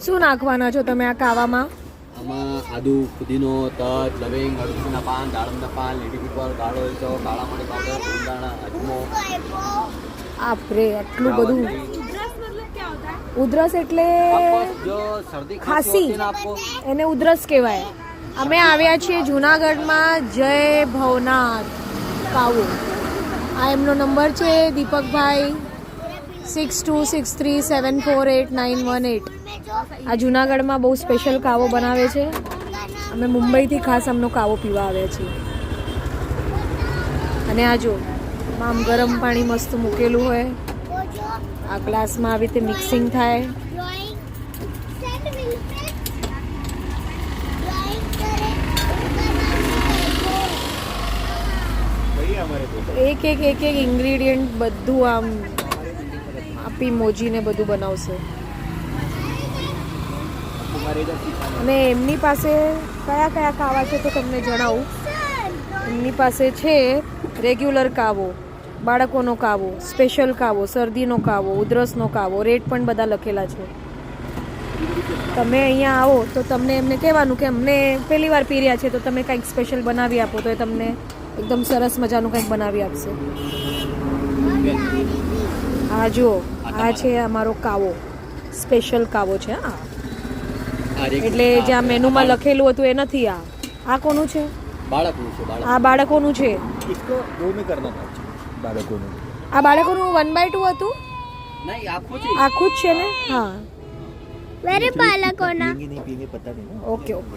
શું નાખવાના છો તમે આ કાવામાં? આમાં આદુ, પુદીનો, તજ, લવિંગ, અળસીના પાન, દાડમના પાન, લીલી પીપર, કાળો એલચો, કાળા મરી પાવડર, ફૂલદાણા, અજમો. આપરે આટલું બધું. ઉધરસ એટલે જો શરદી ખાંસી, એને ઉધરસ કહેવાય. અમે આવ્યા છીએ જુનાગઢમાં જય ભવનાથ કાવો. આ એમનો નંબર છે દીપકભાઈ 6263748918. આ જુનાગઢમાં બહુ સ્પેશિયલ કાવો બનાવે છે. અમે મુંબઈથી ખાસ અમનો કાવો પીવા આવ્યા છીએ. અને આ જો આમ ગરમ પાણી મસ્ત મૂકેલું હોય, આ ગ્લાસમાં આવી રીતે મિક્સિંગ થાય. એક એક ઇન્ગ્રેડિયન્ટ બધું આમ આપી મોજીને બધું બનાવશે. અને એમની પાસે કયા કયા કાવા છે તો તમને જણાવું. એમની પાસે છે રેગ્યુલર કાવો, બાળકોનો કાવો, સ્પેશિયલ કાવો, શરદીનો કાવો, ઉધરસનો કાવો. રેટ પણ બધા લખેલા છે. તમે અહીંયા આવો તો તમને એમને કહેવાનું કે અમને પહેલી વાર પી રહ્યા છે તો તમે કંઈક સ્પેશિયલ બનાવી આપો, તો એ તમને એકદમ સરસ મજાનું કંઈક બનાવી આપશે. આ જુઓ, આ છે અમારો કાવો, સ્પેશિયલ કાવો છે. હા, એટલે જ્યાં મેનુમાં લખેલું હતું એ નથી. આ કોનું છે? બાળકનું છે. આ બાળકોનું છે. આ બાળકોનું 1/2 હતું. નહીં, આખું છે. આખું જ છે ને? હા. मेरे बालकों ना ઓકે ઓકે.